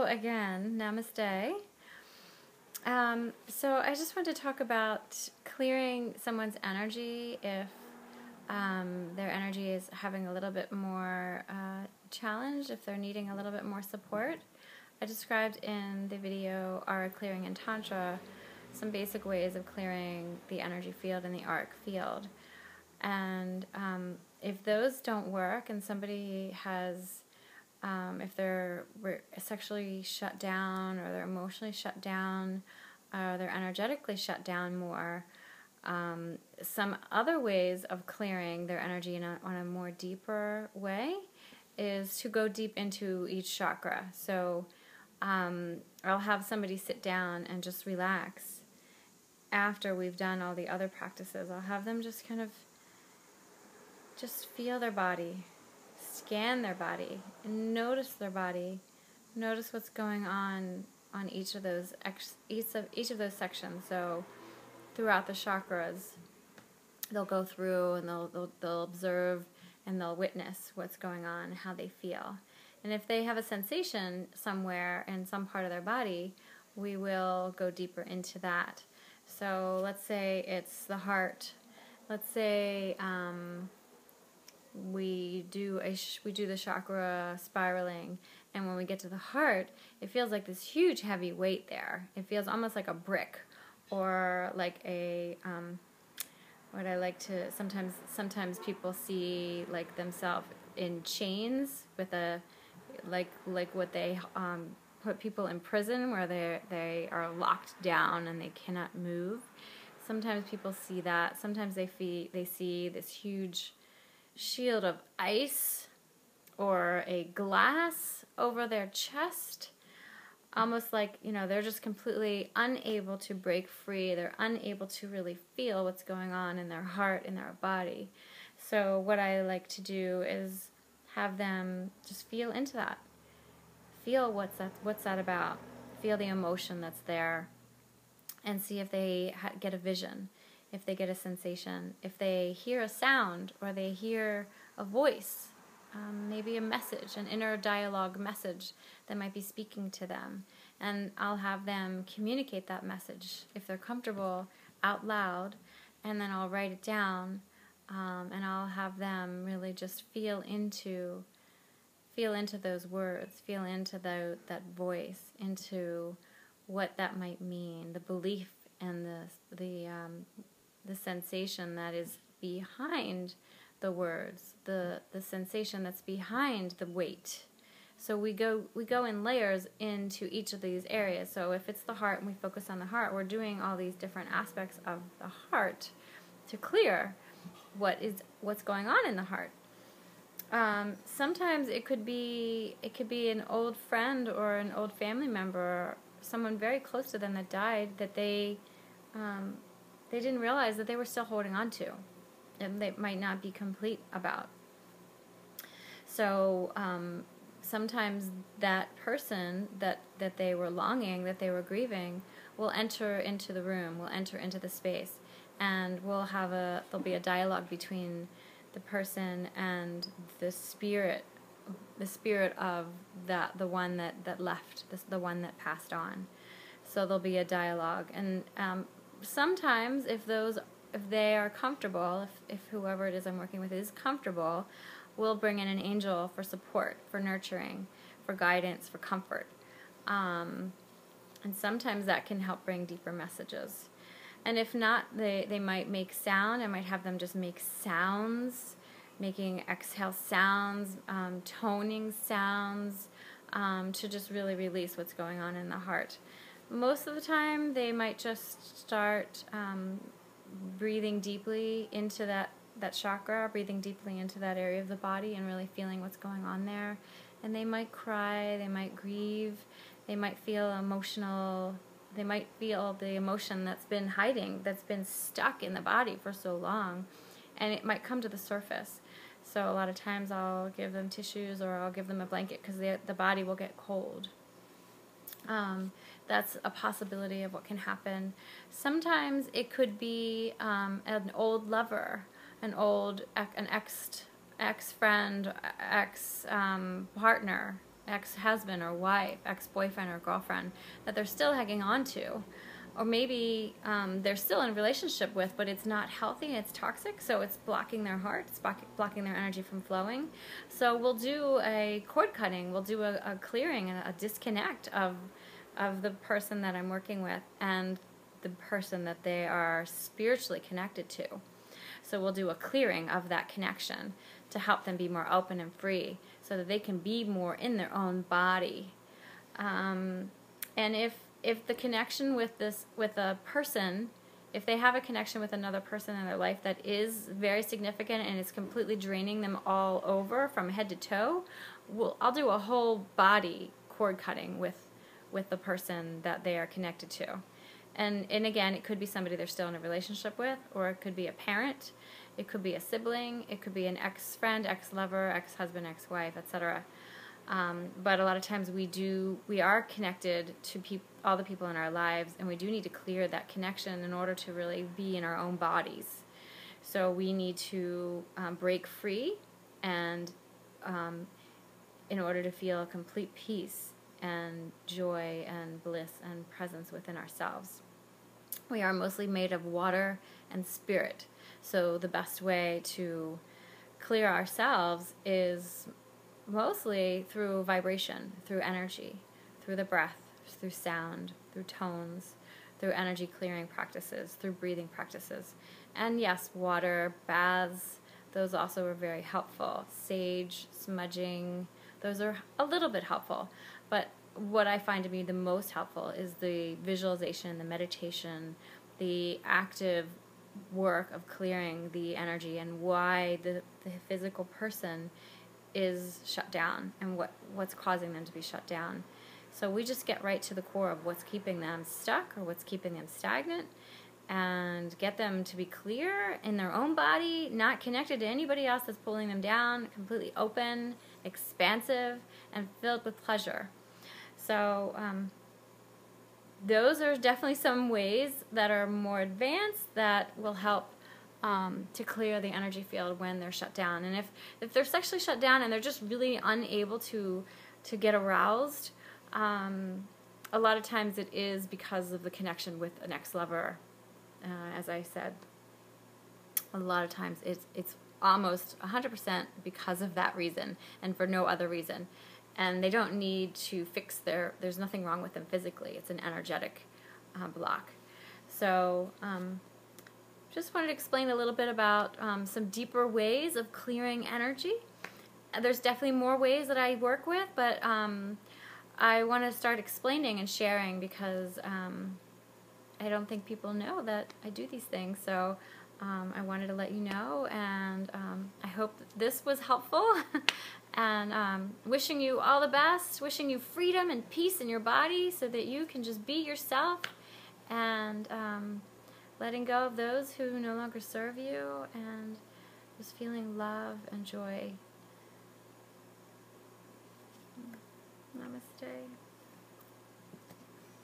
again, namaste. So I just want to talk about clearing someone's energy if their energy is having a little bit more challenge, if they're needing a little bit more support. I described in the video Aura Clearing in Tantra some basic ways of clearing the energy field and the auric field. And if those don't work and somebody has if they're sexually shut down or they're emotionally shut down or they're energetically shut down more, some other ways of clearing their energy on a more deeper way is to go deep into each chakra. So I'll have somebody sit down and just relax. After we've done all the other practices, I'll have them just kind of just feel their body, scan their body, and notice their body. Notice what's going on each of those sections. So throughout the chakras, they'll go through and they'll observe and they'll witness what's going on, how they feel. And if they have a sensation somewhere in some part of their body, we will go deeper into that. So let's say it's the heart. Let's say we do the chakra spiraling, and when we get to the heart, it feels like this huge heavy weight there. It feels almost like a brick, or like a what I like to sometimes people see like themselves in chains with a like what they put people in prison where they are locked down and they cannot move. Sometimes people see that. Sometimes they see this huge shield of ice or a glass over their chest, almost like, they're just completely unable to break free. They're unable to really feel what's going on in their heart, in their body. So what I like to do is have them just feel into that. Feel what's that about. Feel the emotion that's there, and see if they get a vision, if they get a sensation, if they hear a sound or they hear a voice, maybe a message, an inner dialogue message that might be speaking to them. And I'll have them communicate that message, if they're comfortable, out loud, and then I'll write it down, and I'll have them really just feel into those words, feel into that voice, into what that might mean, the belief and the sensation that is behind the words, the sensation that's behind the weight. So we go in layers into each of these areas. So if it's the heart and we focus on the heart, we're doing all these different aspects of the heart to clear what's going on in the heart. Sometimes it could be an old friend or an old family member, someone very close to them that died, that they didn't realize that they were still holding on to, and they might not be complete about. So sometimes that person that they were longing, that they were grieving, will enter into the room, will enter into the space, and there'll be a dialogue between the person and the spirit of the one that left, the one that passed on. So there'll be a dialogue, and sometimes if they are comfortable, if whoever it is I'm working with is comfortable, we'll bring in an angel for support, for nurturing, for guidance, for comfort, and sometimes that can help bring deeper messages. And if not, they might make sound. I might have them just make sounds, making exhale sounds, toning sounds, to just really release what's going on in the heart. Most of the time, they might just start breathing deeply into that chakra, breathing deeply into that area of the body and really feeling what's going on there. And they might cry, they might grieve, they might feel emotional. They might feel the emotion that's been hiding, that's been stuck in the body for so long, and it might come to the surface. So a lot of times I'll give them tissues or I'll give them a blanket because the body will get cold. That's a possibility of what can happen. Sometimes it could be an old lover, an ex-friend, ex-partner, ex-husband or wife, ex-boyfriend or girlfriend that they're still hanging on to, or maybe they're still in a relationship with, but it's not healthy, it's toxic, so it's blocking their heart, it's blocking their energy from flowing. So we'll do a cord cutting, we'll do a clearing and a disconnect of the person that I'm working with and the person that they are spiritually connected to. So we'll do a clearing of that connection to help them be more open and free so that they can be more in their own body. And if the connection with a person, if they have a connection with another person in their life that is very significant and is completely draining them all over from head to toe, I'll do a whole body cord cutting with the person that they are connected to. And again, it could be somebody they're still in a relationship with, or it could be a parent, it could be a sibling, it could be an ex-friend, ex-lover, ex-husband, ex-wife, etc. But a lot of times we are connected to all the people in our lives, and we do need to clear that connection in order to really be in our own bodies. So we need to break free, and in order to feel complete peace and joy and bliss and presence within ourselves. We are mostly made of water and spirit, so the best way to clear ourselves is mostly through vibration, through energy, through the breath, through sound, through tones, through energy clearing practices, through breathing practices. And yes, water, baths, those also are very helpful. Sage, smudging, those are a little bit helpful. But what I find to be the most helpful is the visualization, the meditation, the active work of clearing the energy and why the physical person is shut down and what's causing them to be shut down. So we just get right to the core of what's keeping them stuck or what's keeping them stagnant, and get them to be clear in their own body, not connected to anybody else that's pulling them down, completely open, expansive, and filled with pleasure. So those are definitely some ways that are more advanced that will help to clear the energy field when they're shut down. And if they're sexually shut down and they're just really unable to get aroused, a lot of times it is because of the connection with an ex-lover. As I said, a lot of times it's almost 100% because of that reason and for no other reason. And they don't need to fix there's nothing wrong with them physically. It's an energetic block. So just wanted to explain a little bit about some deeper ways of clearing energy. There's definitely more ways that I work with, but I want to start explaining and sharing because I don't think people know that I do these things. So I wanted to let you know, and I hope that this was helpful. And wishing you all the best, wishing you freedom and peace in your body so that you can just be yourself, and letting go of those who no longer serve you, and just feeling love and joy. Namaste.